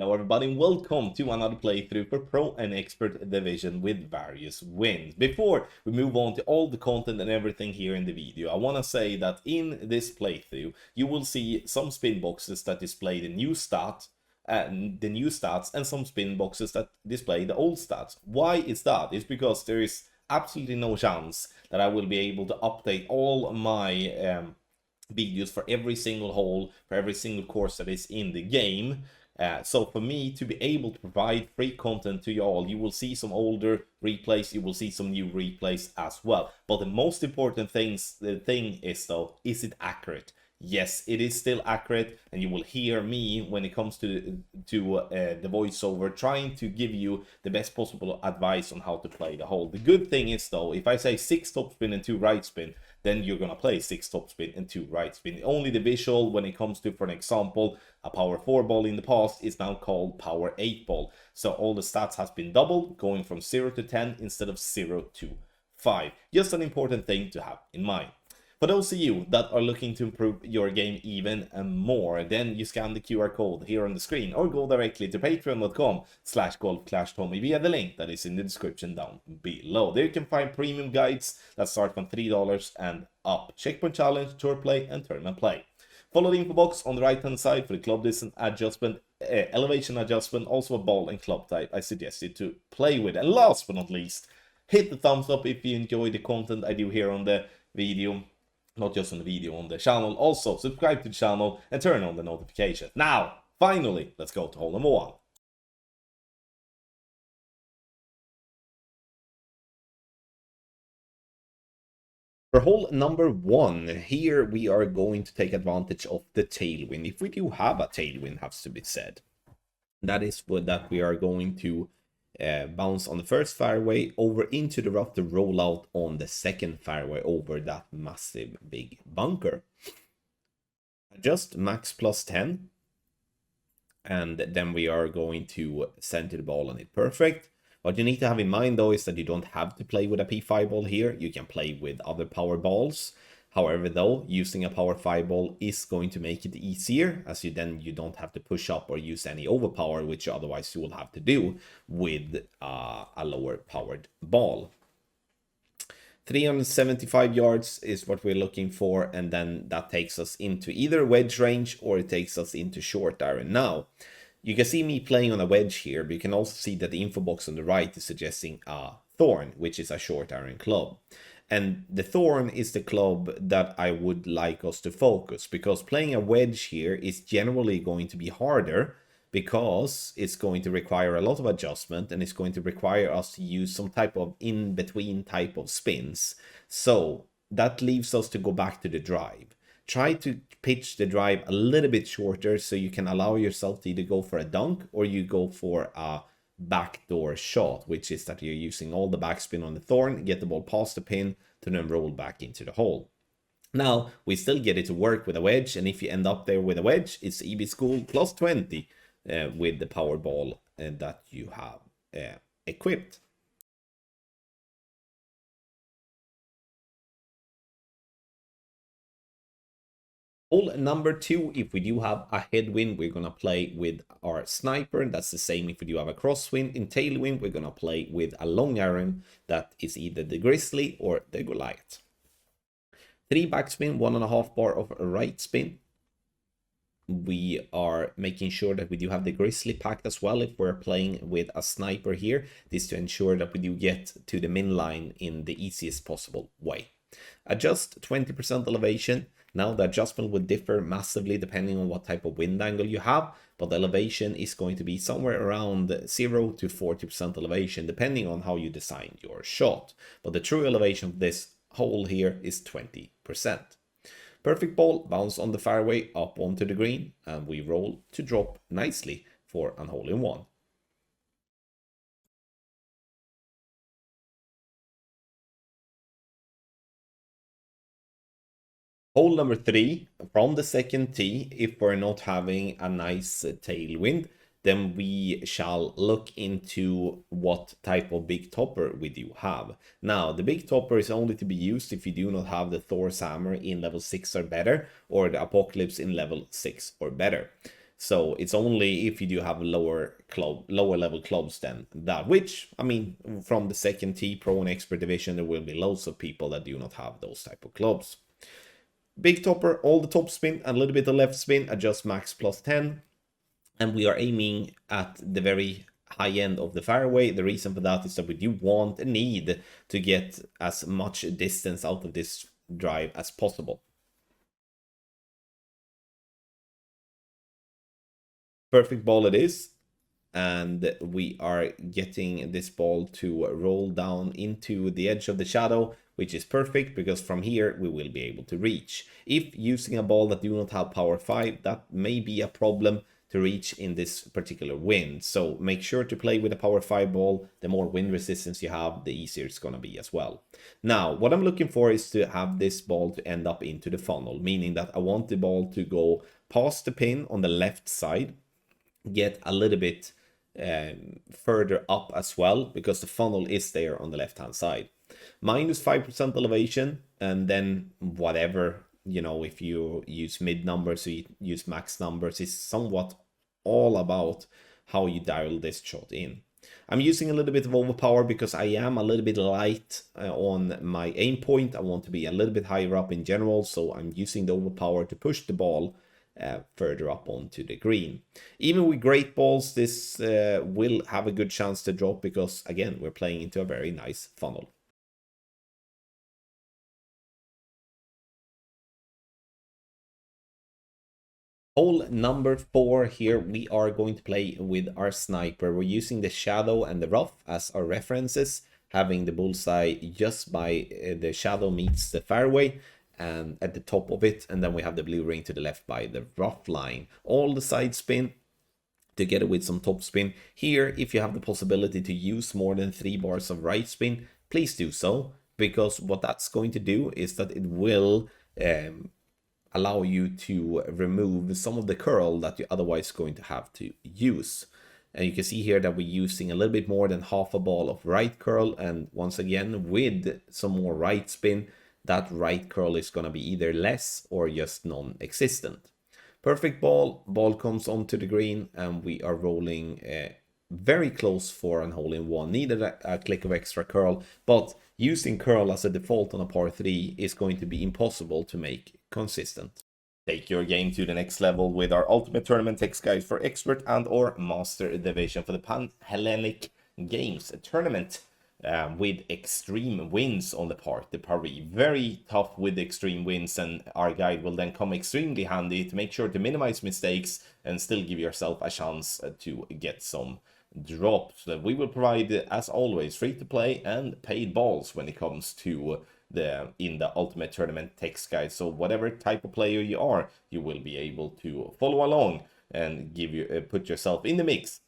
Hello everybody and welcome to another playthrough for Pro and Expert Division with various wins. Before we move on to all the content and everything here in the video, I want to say that in this playthrough you will see some spin boxes that display the new stats and some spin boxes that display the old stats. Why is that? It's because there is absolutely no chance that I will be able to update all my videos for every single hole, for every single course that is in the game. So for me to be able to provide free content to you all, you will see some older replays, you will see some new replays as well. But the most important thing is though, is it accurate? Yes, it is still accurate, and you will hear me when it comes to the voiceover trying to give you the best possible advice on how to play the hole. The good thing is though, if I say 6 top spin and 2 right spin, then you're gonna play 6 top spin and 2 right spin. Only the visual when it comes to, for an example, a power 4 ball in the past is now called power 8 ball. So all the stats has been doubled, going from 0 to 10 instead of 0 to 5. Just an important thing to have in mind. For those of you that are looking to improve your game even more, then you scan the QR code here on the screen or go directly to patreon.com/golfclashtommy via the link that is in the description down below. There you can find premium guides that start from $3 and up. Checkpoint challenge, tour play, and tournament play. Follow the info box on the right hand side for the club distance adjustment, elevation adjustment, also a ball and club type I suggest you to play with. And last but not least, hit the thumbs up if you enjoy the content I do here on the video. Not just on the video, on the channel. Also, subscribe to the channel and turn on the notifications. Now, finally, let's go to hole number 1. For hole number 1, here we are going to take advantage of the tailwind. If we do have a tailwind, has to be said. That is what that we are going to bounce on the first fairway over into the rough to roll out on the second fairway over that massive big bunker. Adjust max plus 10, and then we are going to center the ball on it perfect. What you need to have in mind though is that you don't have to play with a P5 ball here. You can play with other power balls. However though, using a power 5 ball is going to make it easier, as you don't have to push up or use any overpower, which otherwise you will have to do with a lower powered ball. 375 yards is what we're looking for, and then that takes us into either wedge range or it takes us into short iron. Now, you can see me playing on a wedge here, but you can also see that the info box on the right is suggesting a thorn, which is a short iron club. And the thorn is the club that I would like us to focus, because playing a wedge here is generally going to be harder because it's going to require a lot of adjustment and it's going to require us to use some type of in-between type of spins. So that leaves us to go back to the drive. Try to pitch the drive a little bit shorter so you can allow yourself to either go for a dunk or you go for a backdoor shot, which is that you're using all the backspin on the thorn, get the ball past the pin to then roll back into the hole. Now we still get it to work with a wedge, and if you end up there with a wedge, it's EB School plus 20 with the power ball that you have equipped. Hole number 2, if we do have a headwind, we're going to play with our sniper. That's the same if we do have a crosswind. In tailwind, we're going to play with a long iron. That is either the Grizzly or the Goliath. 3 backspin, 1.5 bar of right spin. We are making sure that we do have the Grizzly packed as well if we're playing with a sniper here. This to ensure that we do get to the min line in the easiest possible way. Adjust 20% elevation. Now the adjustment would differ massively depending on what type of wind angle you have, but the elevation is going to be somewhere around 0 to 40% elevation depending on how you design your shot. But the true elevation of this hole here is 20%. Perfect ball, bounce on the fairway up onto the green, and we roll to drop nicely for an hole in 1. Hole number 3, from the second tee, if we're not having a nice tailwind, then we shall look into what type of big topper we do have. Now, the big topper is only to be used if you do not have the Thor's hammer in level 6 or better, or the Apocalypse in level 6 or better. So it's only if you do have lower level clubs than that, which, I mean, from the second T Pro and Expert division, there will be loads of people that do not have those type of clubs. Big topper, all the top spin and a little bit of left spin, adjust max plus 10. And we are aiming at the very high end of the fairway. The reason for that is that we do want and need to get as much distance out of this drive as possible. Perfect ball it is, and we are getting this ball to roll down into the edge of the shadow, which is perfect because from here we will be able to reach. If using a ball that do not have power 5, that may be a problem to reach in this particular wind. So make sure to play with a power 5 ball. The more wind resistance you have, the easier it's going to be as well. Now, what I'm looking for is to have this ball to end up into the funnel, meaning that I want the ball to go past the pin on the left side, get a little bit further up as well, because the funnel is there on the left hand side. Minus 5% elevation, and then whatever, you know, if you use mid numbers or you use max numbers, is somewhat all about how you dial this shot in. I'm using a little bit of overpower because I am a little bit light on my aim point. I want to be a little bit higher up in general, so I'm using the overpower to push the ball further up onto the green. Even with great balls, this will have a good chance to drop because, again, we're playing into a very nice funnel. Hole number 4 here, we are going to play with our sniper. We're using the shadow and the rough as our references, having the bullseye just by the shadow meets the fairway and at the top of it, and then we have the blue ring to the left by the rough line. All the side spin together with some top spin. Here, if you have the possibility to use more than 3 bars of right spin, please do so, because what that's going to do is that it will allow you to remove some of the curl that you're otherwise going to have to use. And you can see here that we're using a little bit more than half a ball of right curl, and once again with some more right spin, that right curl is going to be either less or just non-existent. Perfect ball comes onto the green, and we are rolling very close for an hole-in-one. Needed a click of extra curl, but using curl as a default on a par 3 is going to be impossible to make consistent. Take your game to the next level with our Ultimate Tournament text guide for Expert and or Master Division for the Panhellenic Games Tournament. With extreme winds on the part, the Paris. Very tough with extreme winds, and our guide will then come extremely handy to make sure to minimize mistakes and still give yourself a chance to get some drops. We will provide, as always, free to play and paid balls when it comes to the Ultimate Tournament text guide. So whatever type of player you are, you will be able to follow along and give you put yourself in the mix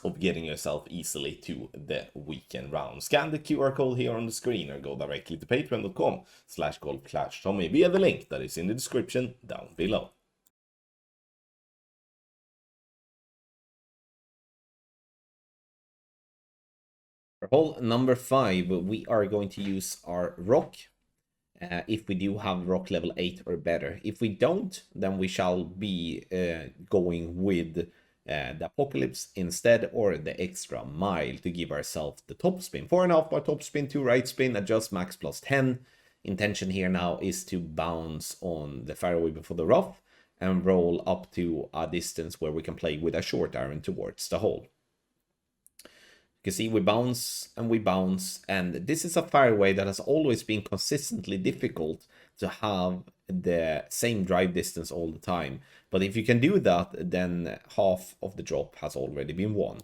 of getting yourself easily to the weekend round. Scan the QR code here on the screen or go directly to patreon.com/golfclashtommy via the link that is in the description down below. For hole number 5, we are going to use our rock. If we do have rock level 8 or better. If we don't, then we shall be going with the Apocalypse instead, or the extra mile to give ourselves the top spin. 4.5 bar top spin, 2 right spin, adjust max plus 10. Intention here now is to bounce on the fairway before the rough and roll up to a distance where we can play with a short iron towards the hole. You can see we bounce, and this is a fairway that has always been consistently difficult to have the same drive distance all the time. But if you can do that, then half of the drop has already been won.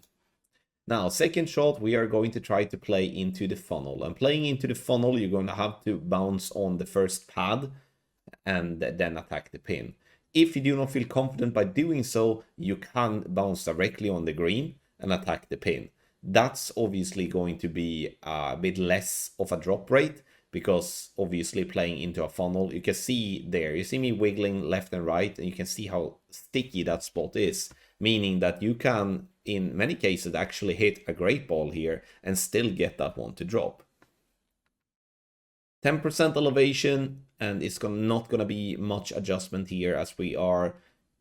Now, second shot, we are going to try to play into the funnel. And playing into the funnel, you're going to have to bounce on the first pad and then attack the pin. If you do not feel confident by doing so, you can bounce directly on the green and attack the pin. That's obviously going to be a bit less of a drop rate, because obviously playing into a funnel, you can see there, you see me wiggling left and right, and you can see how sticky that spot is, meaning that you can, in many cases, actually hit a great ball here and still get that one to drop. 10% elevation, and it's not going to be much adjustment here, as we are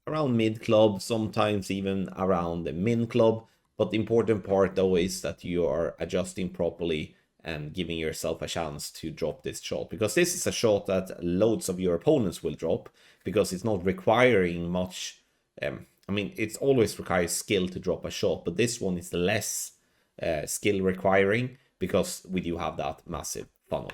around mid club, sometimes even around the min club. But the important part though is that you are adjusting properly and giving yourself a chance to drop this shot, because this is a shot that loads of your opponents will drop, because it's not requiring much. I mean, it always requires skill to drop a shot, but this one is less skill requiring because we do have that massive funnel.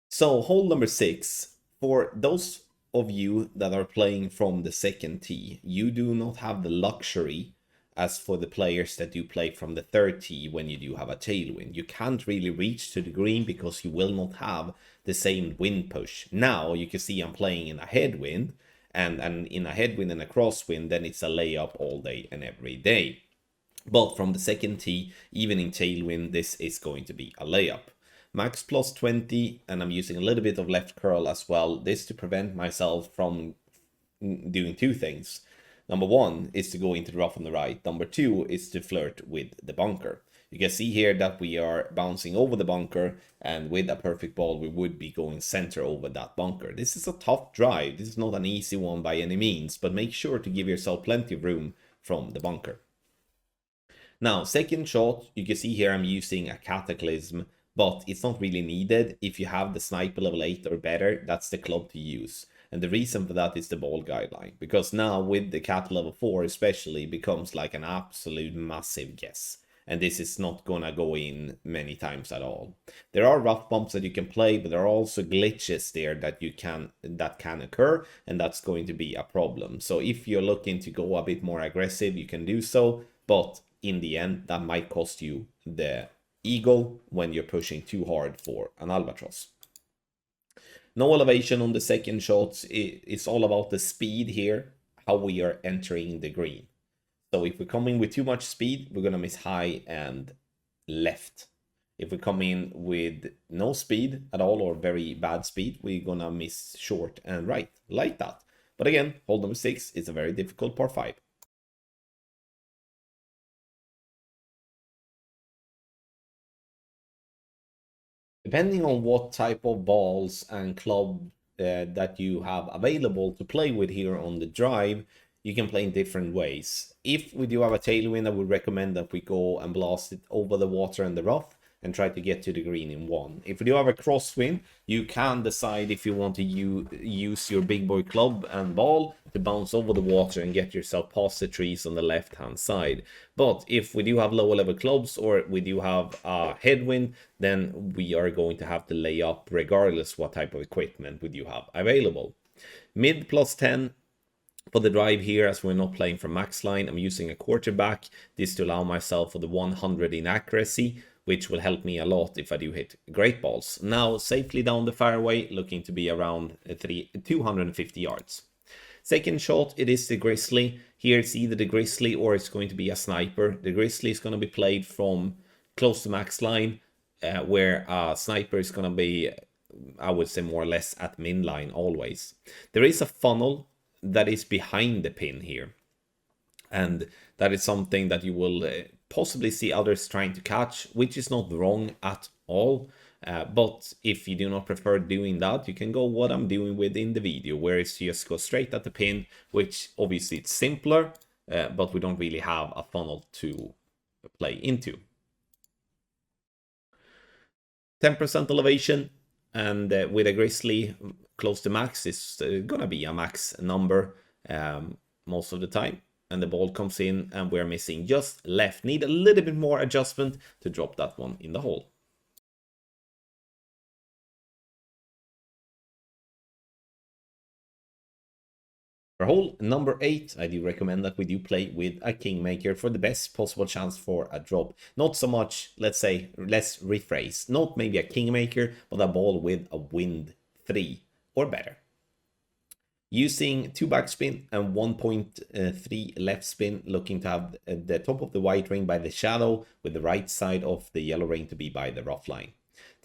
So hole number 6, for those of you that are playing from the second tee, you do not have the luxury as for the players that do play from the third tee when you do have a tailwind. You can't really reach to the green because you will not have the same wind push. Now you can see I'm playing in a headwind, and in a headwind and a crosswind, then it's a layup all day and every day. But from the second tee, even in tailwind, this is going to be a layup. Max plus 20, and I'm using a little bit of left curl as well. This to prevent myself from doing two things. Number one is to go into the rough on the right. Number two is to flirt with the bunker. You can see here that we are bouncing over the bunker, and with a perfect ball, we would be going center over that bunker. This is a tough drive. This is not an easy one by any means, but make sure to give yourself plenty of room from the bunker. Now, second shot, you can see here I'm using a Cataclysm, but it's not really needed. If you have the sniper level 8 or better, that's the club to use. And the reason for that is the ball guideline, because now with the cat level 4 especially becomes like an absolute massive guess. And this is not gonna go in many times at all. There are rough bumps that you can play, but there are also glitches there that can occur, and that's going to be a problem. So if you're looking to go a bit more aggressive, you can do so, but in the end, that might cost you the eagle when you're pushing too hard for an albatross. No elevation on the second shot. It's all about the speed here, how we are entering the green. So if we come in with too much speed, we're going to miss high and left. If we come in with no speed at all or very bad speed, we're going to miss short and right, like that. But again, hole number 6 is a very difficult par 5. Depending on what type of balls and club that you have available to play with here on the drive, you can play in different ways. If we do have a tailwind, I would recommend that we go and blast it over the water and the rough and try to get to the green in one. If you do have a crosswind, you can decide if you want to use your big boy club and ball to bounce over the water and get yourself past the trees on the left hand side. But if we do have lower level clubs or we do have a headwind, then we are going to have to lay up regardless what type of equipment we do have available. Mid plus 10 for the drive here, as we're not playing from max line. I'm using a quarterback, this to allow myself for the 100 in accuracy, which will help me a lot if I do hit great balls. Now, safely down the fairway, looking to be around 250 yards. Second shot, it is the Grizzly. Here it's either the Grizzly or it's going to be a sniper. The Grizzly is going to be played from close to max line, where a sniper is going to be, I would say, more or less at min line always. There is a funnel that is behind the pin here, and that is something that you will possibly see others trying to catch, which is not wrong at all. But if you do not prefer doing that, you can go what I'm doing with in the video, where it's just go straight at the pin, which obviously it's simpler, but we don't really have a funnel to play into. 10% elevation, and with a Grizzly close to max, it's gonna be a max number most of the time. And the ball comes in and we're missing just left. Need a little bit more adjustment to drop that one in the hole. For hole number 8, I do recommend that we do play with a Kingmaker for the best possible chance for a drop. Not so much, let's rephrase, not maybe a Kingmaker, but a ball with a wind 3 or better. Using 2 backspin and 1.3 left spin, looking to have the top of the white ring by the shadow, with the right side of the yellow ring to be by the rough line.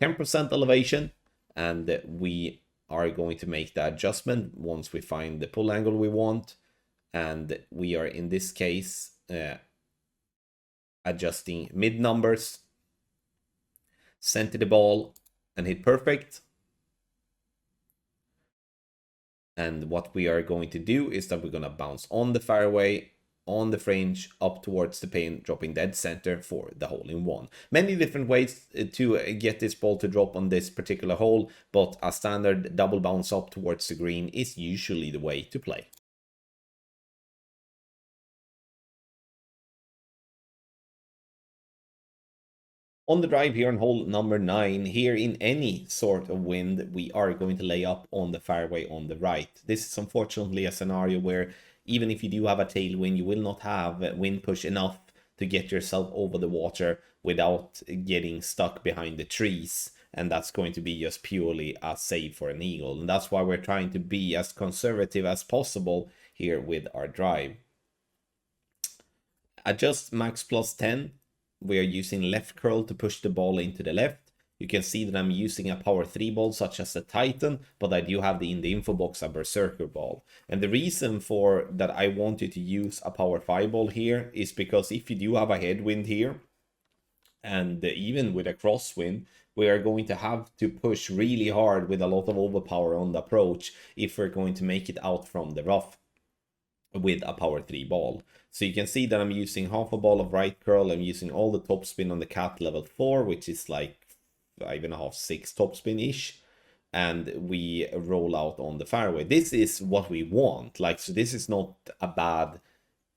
10% elevation, and we are going to make the adjustment once we find the pull angle we want. And we are, in this case, adjusting mid numbers. center the ball and hit perfect. And what we are going to do is that we're going to bounce on the fairway, on the fringe, up towards the pin, dropping dead center for the hole-in-one. Many different ways to get this ball to drop on this particular hole, but a standard double bounce up towards the green is usually the way to play. On the drive here on hole number 9, here in any sort of wind, we are going to lay up on the fairway on the right. This is unfortunately a scenario where even if you do have a tailwind, you will not have wind push enough to get yourself over the water without getting stuck behind the trees. And that's going to be just purely a save for an eagle. And that's why we're trying to be as conservative as possible here with our drive. Adjust max plus 10. We are using left curl to push the ball into the left. You can see that I'm using a power 3 ball such as the Titan, but I do have in the info box a Berserker ball. And the reason for that I wanted to use a power 5 ball here is because if you do have a headwind here, and even with a crosswind, we are going to have to push really hard with a lot of overpower on the approach if we're going to make it out from the rough with a power 3 ball. So you can see that I'm using half a ball of right curl. I'm using all the topspin on the cat level 4, which is like 5.5, 6 topspin ish. And we roll out on the fairway. This is what we want. Like, so this is not a bad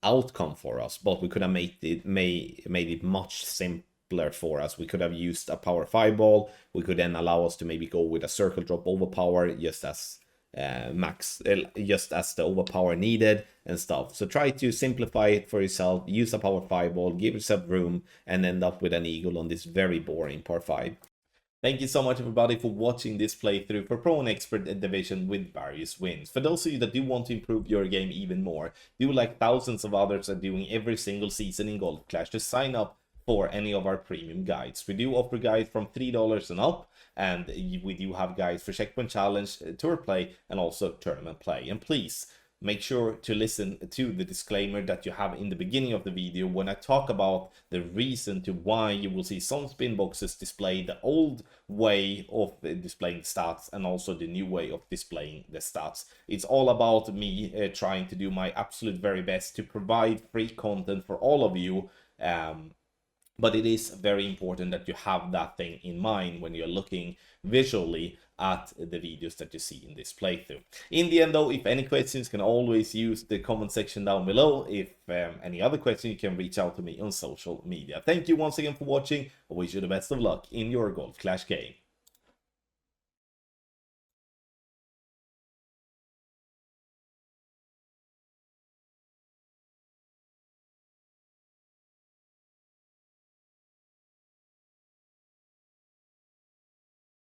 outcome for us, but we could have made it much simpler for us. We could have used a power 5 ball. We could then allow us to maybe go with a circle drop overpower just as just as the overpower needed and stuff. So try to simplify it for yourself, use a power 5 ball, give yourself room, and end up with an eagle on this very boring par 5. Thank you so much everybody for watching this playthrough for Pro and Expert Division with various wins. For those of you that do want to improve your game even more, do like thousands of others are doing every single season in Golf Clash, to sign up for any of our premium guides. We do offer guides from $3 and up, and we do have guides for Checkpoint Challenge, Tour Play, and also Tournament Play. And please make sure to listen to the disclaimer that you have in the beginning of the video when I talk about the reason to why you will see some spin boxes display the old way of displaying stats and also the new way of displaying the stats. It's all about me trying to do my absolute very best to provide free content for all of you. But it is very important that you have that thing in mind when you're looking visually at the videos that you see in this playthrough. In the end though, if any questions, you can always use the comment section down below. If any other question, you can reach out to me on social media. Thank you once again for watching. I wish you the best of luck in your Golf Clash game.